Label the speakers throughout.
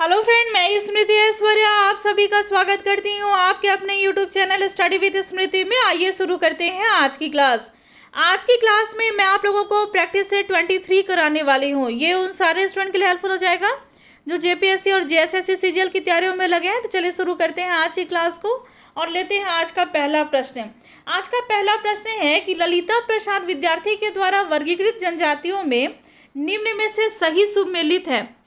Speaker 1: Hello friend, मैं स्मृति ऐश्वर्या आप सभी का स्वागत करती हूँ आपके अपने यूट्यूब चैनल स्टडी विद स्मृति में। आइए शुरू करते हैं आज की क्लास। आज की क्लास में मैं आप लोगों को प्रैक्टिस सेट 23 कराने वाली हूँ। ये उन सारे स्टूडेंट के लिए हेल्पफुल हो जाएगा जो जेपीएससी और जेएसएससी सीजीएल की तैयारियों में लगे हैं। तो चलिए शुरू करते हैं आज की क्लास को और लेते हैं आज का पहला प्रश्न। आज का पहला प्रश्न है कि ललिता प्रसाद विद्यार्थी के द्वारा वर्गीकृत जनजातियों में निम्न में से सही सुमेलित है।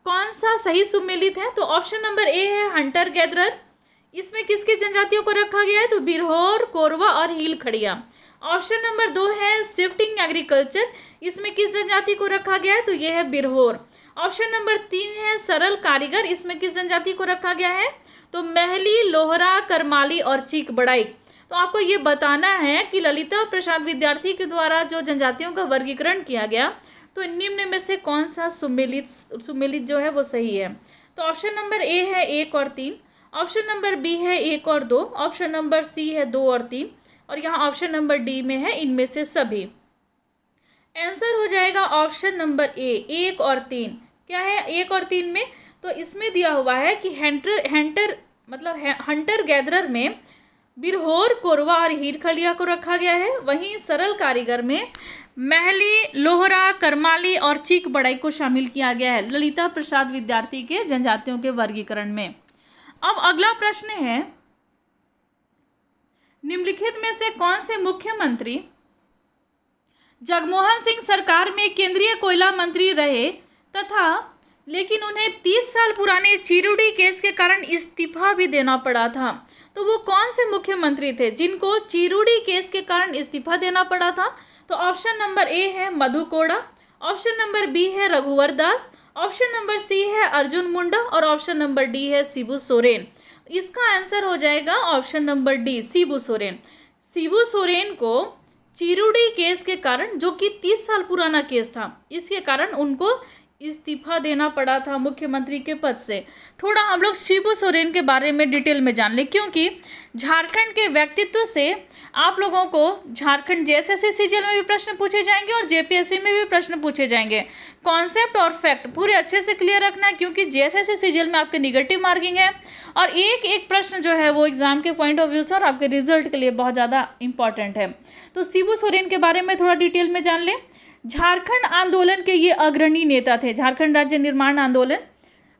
Speaker 1: कौन सा सही सुमेलित है? तो ऑप्शन नंबर ए है हंटर गैदरर। इसमें किसकी जनजातियों को रखा गया है? तो बिरहोर, कोरवा और हील खड़िया। ऑप्शन नंबर 2 है शिफ्टिंग एग्रीकल्चर। इसमें किस जनजाति को रखा गया है? तो ये है बिरहोर। ऑप्शन नंबर 3 है सरल कारीगर। इसमें किस जनजाति को रखा गया है? तो महली, लोहरा, करमाली और चीक बड़ाई। तो आपको ये बताना है कि ललिता प्रसाद विद्यार्थी के द्वारा जो जनजातियों का वर्गीकरण किया गया तो निम्न में से कौन सा सुमेलित जो है वो सही है। तो ऑप्शन नंबर ए है 1 और 3, ऑप्शन नंबर बी है 1 और 2, ऑप्शन नंबर सी है 2 और 3 और यहाँ ऑप्शन नंबर डी में है इनमें से सभी। आंसर हो जाएगा ऑप्शन नंबर ए 1 और 3। क्या है 1 और 3 में? तो इसमें दिया हुआ है कि हंटर गैदरर में बिरहोर, कोरवा और हीर खड़िया को रखा गया है। वहीं सरल कारीगर में महली, लोहरा, करमाली और चीक बड़ाई को शामिल किया गया है ललिता प्रसाद विद्यार्थी के जनजातियों के वर्गीकरण में। अब अगला प्रश्न है, निम्नलिखित में से कौन से मुख्यमंत्री जगमोहन सिंह सरकार में केंद्रीय कोयला मंत्री रहे तथा लेकिन उन्हें 30 साल पुराने चिरुडी केस के कारण इस्तीफा भी देना पड़ा था? तो वो कौन से मुख्यमंत्री थे जिनको चिरुडी केस के कारण इस्तीफा देना पड़ा था? तो ऑप्शन नंबर ए है Madhu Koda, option number B है रघुवर दास, ऑप्शन नंबर सी है अर्जुन मुंडा और ऑप्शन नंबर डी है शिबू सोरेन। इसका आंसर हो जाएगा option number D, Shibu Soren. Shibu Soren को चिरुडी केस के कारण, जो कि 30 साल पुराना केस था, इसके कारण उनको इस्तीफा देना पड़ा था मुख्यमंत्री के पद से। थोड़ा हम लोग शिबू सोरेन के बारे में डिटेल में जान लें, क्योंकि झारखंड के व्यक्तित्व से आप लोगों को झारखंड जेएसएससी सीजीएल में भी प्रश्न पूछे जाएंगे और जेपीएससी में भी प्रश्न पूछे जाएंगे। कॉन्सेप्ट और फैक्ट पूरे अच्छे से क्लियर रखना है, क्योंकि जेएसएससी सीजीएल में आपके निगेटिव मार्किंग है और एक एक प्रश्न जो है वो एग्जाम के पॉइंट ऑफ व्यू से और आपके रिजल्ट के लिए बहुत ज़्यादा इंपॉर्टेंट है। तो शिबू सोरेन के बारे में थोड़ा डिटेल में जान लें। झारखंड आंदोलन के ये अग्रणी नेता थे, झारखंड राज्य निर्माण आंदोलन,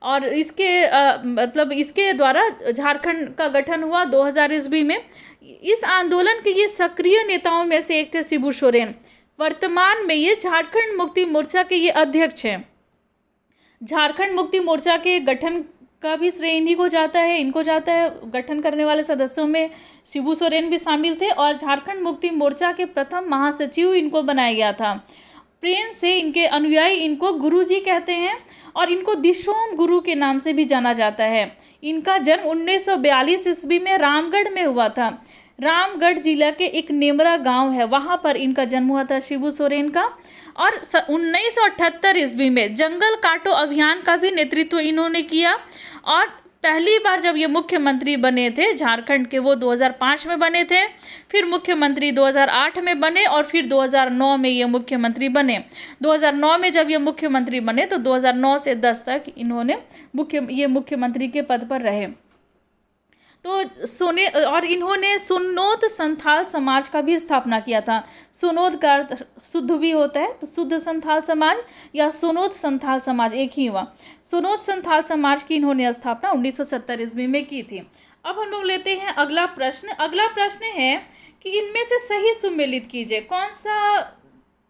Speaker 1: और इसके द्वारा झारखंड का गठन हुआ 2000 ईस्वी में। इस आंदोलन के ये सक्रिय नेताओं में से एक थे शिबू सोरेन। वर्तमान में ये झारखंड मुक्ति मोर्चा के ये अध्यक्ष हैं। झारखंड मुक्ति मोर्चा के गठन का भी श्रेय इन्हीं को जाता है, इनको जाता है। गठन करने वाले सदस्यों में शिबू सोरेन भी शामिल थे और झारखंड मुक्ति मोर्चा के प्रथम महासचिव इनको बनाया गया था। प्रेम से इनके अनुयायी इनको गुरुजी कहते हैं और इनको दिशोम गुरु के नाम से भी जाना जाता है। इनका जन्म 1942 ईस्वी में रामगढ़ में हुआ था। रामगढ़ जिला के एक नेमरा गांव है, वहां पर इनका जन्म हुआ था शिबू सोरेन का। और 1978 ईस्वी में जंगल काटो अभियान का भी नेतृत्व इन्होंने किया और पहली बार जब ये मुख्यमंत्री बने थे झारखंड के, वो 2005 में बने थे। फिर मुख्यमंत्री 2008 में बने और फिर 2009 में ये मुख्यमंत्री बने। 2009 में जब ये मुख्यमंत्री बने तो 2009 से 10 तक इन्होंने मुख्यमंत्री के पद पर रहे। तो इन्होंने सुन्नोद संथाल समाज का भी स्थापना किया था। सुनोद का अर्थ शुद्ध भी होता है, तो शुद्ध संथाल समाज या सुनोद संथाल समाज एक ही हुआ। सुनोद संथाल समाज की इन्होंने स्थापना 1970 ईस्वी में की थी। अब हम लोग लेते हैं अगला प्रश्न। अगला प्रश्न है कि इनमें से सही सुमेलित कीजिए, कौन सा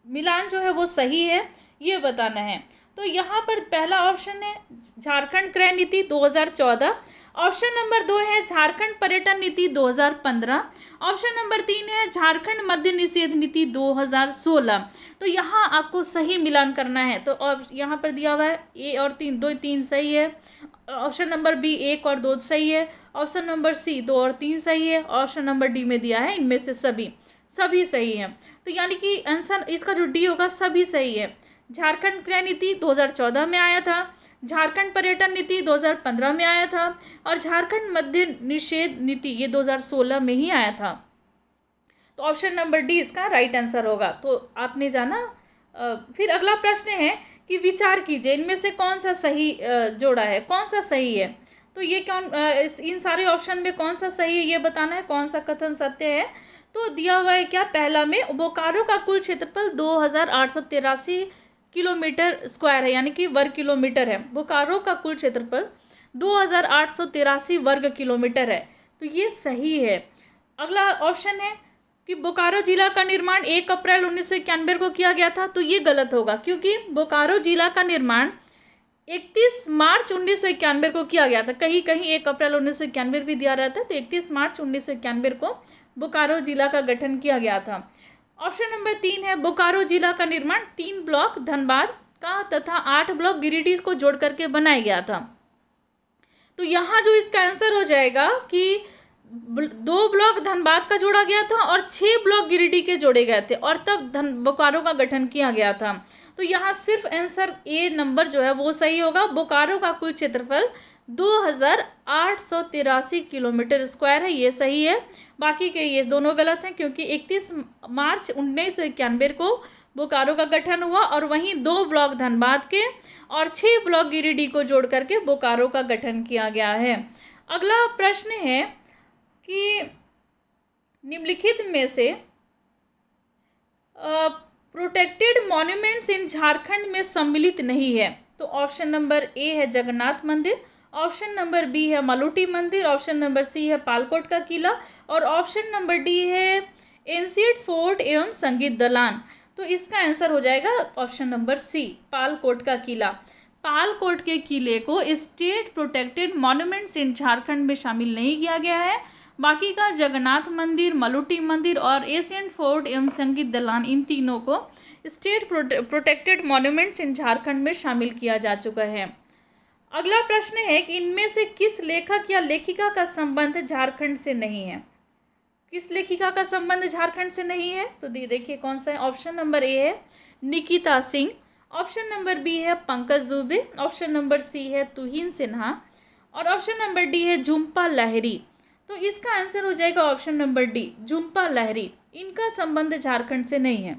Speaker 1: मिलान जो है वो सही है ये बताना है। तो यहाँ पर पहला ऑप्शन है झारखंड क्रय नीति 2014, ऑप्शन नंबर 2 है झारखंड पर्यटन नीति 2015, ऑप्शन नंबर 3 है झारखंड मद्य निषेध नीति 2016। तो यहाँ आपको सही मिलान करना है। तो यहाँ पर दिया हुआ है ए और 3, 2 3 सही है, ऑप्शन नंबर बी 1 और 2 सही है, ऑप्शन नंबर सी 2 और 3 सही है, ऑप्शन नंबर डी में दिया है इनमें से सभी सही है। तो यानी कि आंसर इसका जो डी होगा सभी सही है। झारखंड क्रय नीति 2014 में आया था, झारखंड पर्यटन नीति 2015 में आया था और झारखंड मद्य निषेध नीति ये 2016 में ही आया था। तो ऑप्शन नंबर डी इसका राइट आंसर होगा। तो आपने जाना। फिर अगला प्रश्न है कि विचार कीजिए इनमें से कौन सा सही जोड़ा है, कौन सा सही है। तो ये इन सारे ऑप्शन में कौन सा सही है ये बताना है, कौन सा कथन सत्य है। तो दिया हुआ है क्या, पहला में बोकारो का कुल क्षेत्रफल 2883 किलोमीटर स्क्वायर है, यानी कि वर्ग किलोमीटर है। बोकारो का कुल क्षेत्रफल 2883 वर्ग किलोमीटर है, तो ये सही है। अगला ऑप्शन है कि बोकारो जिला का निर्माण 1 अप्रैल 1991 को किया गया था, तो ये गलत होगा, क्योंकि बोकारो जिला का निर्माण 31 मार्च 1991 को किया गया था। कहीं कहीं 1 अप्रैल 1991 भी दिया रहता है, तो 31 मार्च 1991 को बोकारो जिला का गठन किया गया था। ऑप्शन नंबर 3 है बोकारो जिला का निर्माण 3 ब्लॉक धनबाद का तथा 8 ब्लॉक गिरिडीह को जोड़ करके बनाया गया था। तो यहाँ जो इसका आंसर हो जाएगा कि 2 ब्लॉक धनबाद का जोड़ा गया था और 6 ब्लॉक गिरिडीह के जोड़े गए थे, और तब बोकारो का गठन किया गया था। तो यहाँ सिर्फ आंसर ए नंबर जो है वो सही होगा। बोकारो का कुल क्षेत्रफल 2883 किलोमीटर स्क्वायर है, ये सही है। बाकी के ये दोनों गलत हैं, क्योंकि 31 मार्च 1991 को बोकारो का गठन हुआ, और वहीं 2 ब्लॉक धनबाद के और 6 ब्लॉक गिरिडीह को जोड़ करके बोकारो का गठन किया गया है। अगला प्रश्न है कि निम्नलिखित में से प्रोटेक्टेड मॉन्यूमेंट्स इन झारखंड में सम्मिलित नहीं है। तो ऑप्शन नंबर ए है जगन्नाथ मंदिर, ऑप्शन नंबर बी है मलुटी मंदिर, ऑप्शन नंबर सी है पालकोट का किला, और ऑप्शन नंबर डी है एंशिएंट फोर्ट एवं संगीत दलान। तो इसका आंसर हो जाएगा ऑप्शन नंबर सी, पालकोट का किला। पालकोट के किले को स्टेट प्रोटेक्टेड मॉन्यूमेंट्स इन झारखंड में शामिल नहीं किया गया है। बाकी का जगन्नाथ मंदिर, मलुटी मंदिर और एशियन फोर्ट एवं संगीत दलान, इन तीनों को स्टेट प्रोटेक्टेड मॉन्यूमेंट्स इन झारखंड में शामिल किया जा चुका है। अगला प्रश्न है कि इनमें से किस लेखक या लेखिका का संबंध झारखंड से नहीं है। किस लेखिका का संबंध झारखंड से नहीं है, तो देखिए कौन सा है। ऑप्शन नंबर ए है Nikita Singh, option number B है Pankaj Dubey, option number C है तुहिन सिन्हा, और ऑप्शन नंबर डी है झुम्पा लाहिरी। तो इसका आंसर हो जाएगा option number D, Jhumpa Lahiri. इनका संबंध झारखंड से नहीं है।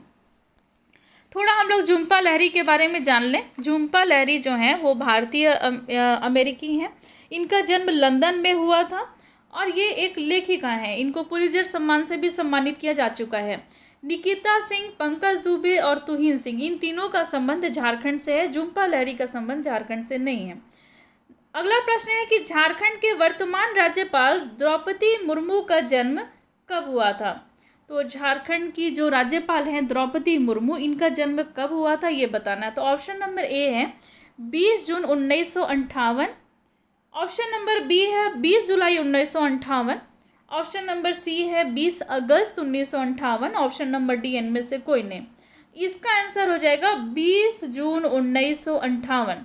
Speaker 1: थोड़ा हम लोग झुम्पा लाहिरी के बारे में जान लें। झुम्पा लाहिरी जो हैं वो भारतीय अमेरिकी हैं। इनका जन्म लंदन में हुआ था, और ये एक लेखिका हैं। इनको पुलित्जर सम्मान से भी सम्मानित किया जा चुका है। निकिता सिंह, पंकज दुबे और तुहिन सिंह, इन तीनों का संबंध झारखंड से है। झुम्पा लाहिरी का संबंध झारखंड से नहीं है। अगला प्रश्न है कि झारखंड के वर्तमान राज्यपाल द्रौपदी मुर्मू का जन्म कब हुआ था। तो झारखंड की जो राज्यपाल हैं द्रौपदी मुर्मू, इनका जन्म कब हुआ था ये बताना है। तो ऑप्शन नंबर ए है 20 जून 1958, ऑप्शन नंबर बी है 20 जुलाई 1958, ऑप्शन नंबर सी है 20 अगस्त 1958, ऑप्शन नंबर डी इनमें से कोई नहीं। इसका आंसर हो जाएगा 20 जून 1958।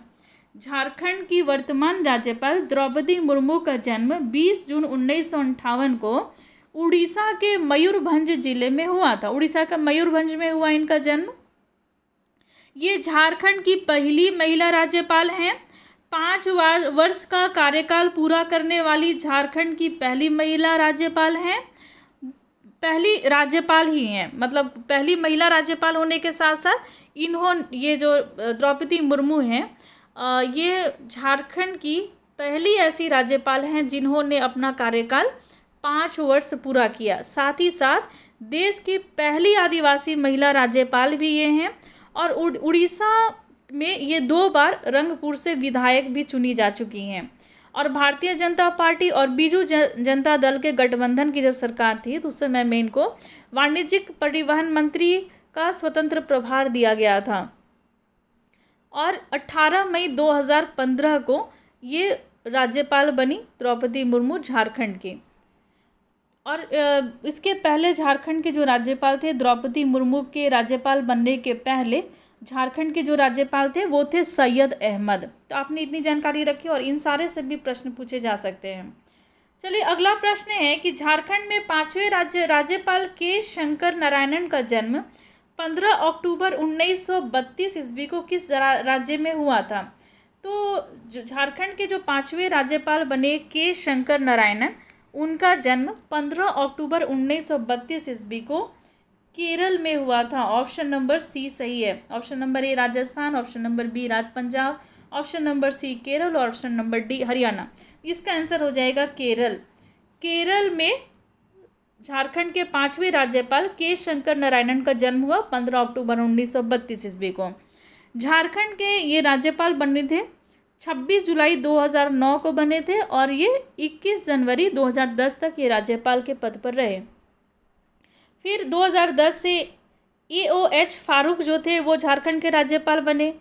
Speaker 1: झारखंड की वर्तमान राज्यपाल द्रौपदी मुर्मू का जन्म 20 जून 1958 को उड़ीसा के मयूरभंज जिले में हुआ था। उड़ीसा का मयूरभंज में हुआ इनका जन्म। ये झारखंड की पहली महिला राज्यपाल हैं। 5 वर्ष का कार्यकाल पूरा करने वाली झारखंड की पहली महिला राज्यपाल हैं। पहली राज्यपाल ही हैं, मतलब पहली महिला राज्यपाल होने के साथ साथ ये जो द्रौपदी मुर्मू हैं, ये झारखंड की पहली ऐसी राज्यपाल हैं जिन्होंने अपना कार्यकाल 5 वर्ष पूरा किया। साथ ही साथ देश की पहली आदिवासी महिला राज्यपाल भी ये हैं, और उड़ीसा में ये 2 बार रंगपुर से विधायक भी चुनी जा चुकी हैं। और भारतीय जनता पार्टी और बीजू जनता दल के गठबंधन की जब सरकार थी तो उस समय में इनको वाणिज्यिक परिवहन मंत्री का स्वतंत्र प्रभार दिया गया था। और 18 मई 2015 को ये राज्यपाल बनी द्रौपदी मुर्मू झारखंड की। और इसके पहले झारखंड के जो राज्यपाल थे, द्रौपदी मुर्मू के राज्यपाल बनने के पहले झारखंड के जो राज्यपाल थे वो थे सैयद अहमद। तो आपने इतनी जानकारी रखी, और इन सारे से भी प्रश्न पूछे जा सकते हैं। चलिए अगला प्रश्न है कि झारखंड में 5वें राज्यपाल के शंकर नारायणन का जन्म 15 अक्टूबर 1932 ईस्वी को किस राज्य में हुआ था। तो झारखंड के जो 5वें राज्यपाल बने के शंकर नारायणन, उनका जन्म 15 अक्टूबर 1932 ईस्वी को केरल में हुआ था। ऑप्शन नंबर सी सही है। Option number A Rajasthan, option number B Punjab, option number C Kerala और ऑप्शन नंबर डी हरियाणा। इसका आंसर हो जाएगा केरल। केरल में झारखंड के 5वें राज्यपाल के शंकर नारायणन का जन्म हुआ 15 अक्टूबर 1932 ईस्वी को। झारखंड के ये राज्यपाल बने थे 26 जुलाई 2009 को बने थे और ये 21 जनवरी 2010 तक ये राज्यपाल के पद पर रहे। फिर 2010 से AOH फारूक जो थे वो झारखंड के राज्यपाल बने।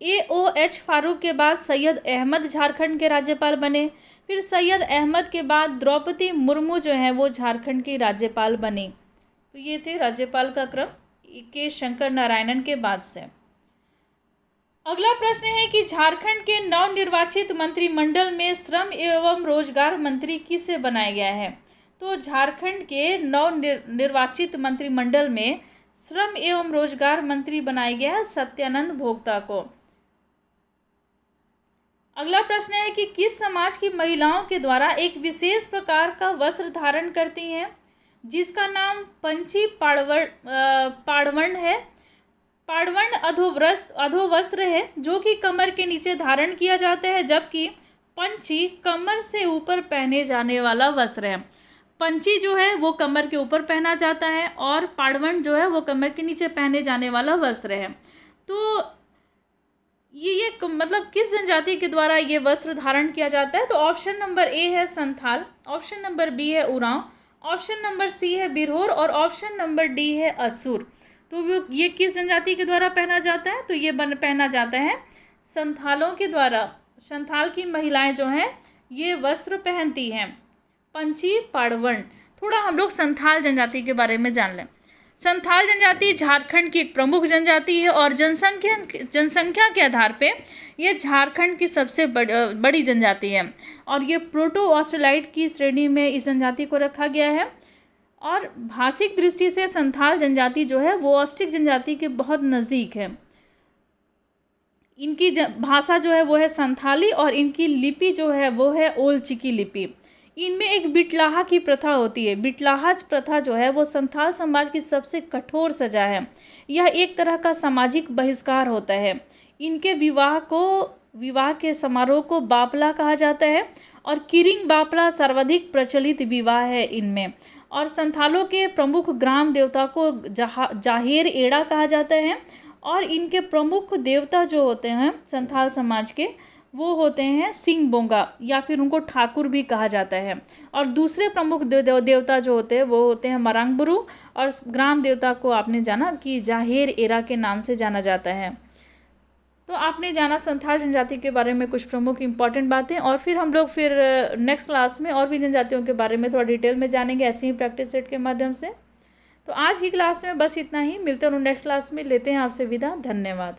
Speaker 1: AOH फारूक के बाद सैयद अहमद झारखंड के राज्यपाल बने। फिर सैयद अहमद के बाद द्रौपदी मुर्मू जो है वो झारखंड की राज्यपाल बनी। तो ये थे राज्यपाल का क्रम के शंकर नारायणन के बाद से। अगला प्रश्न है कि झारखंड के नवनिर्वाचित मंत्रिमंडल में श्रम एवं रोजगार मंत्री किसे बनाया गया है? तो झारखंड के नवनिर्वाचित मंत्रिमंडल में श्रम एवं रोजगार मंत्री बनाया गया है सत्यानंद भोक्ता को। अगला प्रश्न है कि किस समाज की महिलाओं के द्वारा एक विशेष प्रकार का वस्त्र धारण करती हैं जिसका नाम पंची पाड़वर्ण है। पाड़वर्ण अधोवस्त्र है जो कि कमर के नीचे धारण किया जाता है, जबकि पंची कमर से ऊपर पहने जाने वाला वस्त्र है। पंची जो है वो कमर के ऊपर पहना जाता है और पाड़वर्ण जो है वो कमर के नीचे पहने जाने वाला वस्त्र है। तो ये मतलब किस जनजाति के द्वारा ये वस्त्र धारण किया जाता है? तो ऑप्शन नंबर ए है संथाल, ऑप्शन नंबर बी है उरांव, ऑप्शन नंबर सी है बिरहोर और ऑप्शन नंबर डी है असुर। तो वो ये किस जनजाति के द्वारा पहना जाता है? तो ये पहना जाता है संथालों के द्वारा। संथाल की महिलाएं जो हैं ये वस्त्र पहनती हैं पंची पाड़वर्ण। थोड़ा हम लोग संथाल जनजाति के बारे में जान लें। संथाल जनजाति झारखंड की एक प्रमुख जनजाति है और जनसंख्या के आधार पे ये झारखंड की सबसे बड़ी जनजाति है और ये प्रोटो ऑस्ट्रेलाइड की श्रेणी में इस जनजाति को रखा गया है। और भाषिक दृष्टि से संथाल जनजाति जो है वो ऑस्ट्रिक जनजाति के बहुत नज़दीक है। इनकी भाषा जो है वो है संथाली और इनकी लिपि जो है वो है ओल चिकी लिपि। इनमें एक बिटलाहा की प्रथा होती है। बिटलाहा प्रथा जो है वो संथाल समाज की सबसे कठोर सजा है। यह एक तरह का सामाजिक बहिष्कार होता है। इनके विवाह के समारोह को बापला कहा जाता है और किरिंग बापला सर्वाधिक प्रचलित विवाह है इनमें। और संथालों के प्रमुख ग्राम देवता को जाहेर एड़ा कहा जाता है और इनके प्रमुख देवता जो होते हैं संथाल समाज के वो होते हैं सिंह बोंगा या फिर उनको ठाकुर भी कहा जाता है। और दूसरे प्रमुख देवता जो होते हैं वो होते हैं मरांगबुरु और ग्राम देवता को आपने जाना कि जाहेर एरा के नाम से जाना जाता है। तो आपने जाना संथाल जनजाति के बारे में कुछ प्रमुख इंपॉर्टेंट बातें और फिर हम लोग नेक्स्ट क्लास में और भी जनजातियों के बारे में थोड़ा डिटेल में जानेंगे ऐसे ही प्रैक्टिस सेट के माध्यम से। तो आज की क्लास में बस इतना ही। मिलते हैं नेक्स्ट क्लास में। लेते हैं आपसे विदा। धन्यवाद।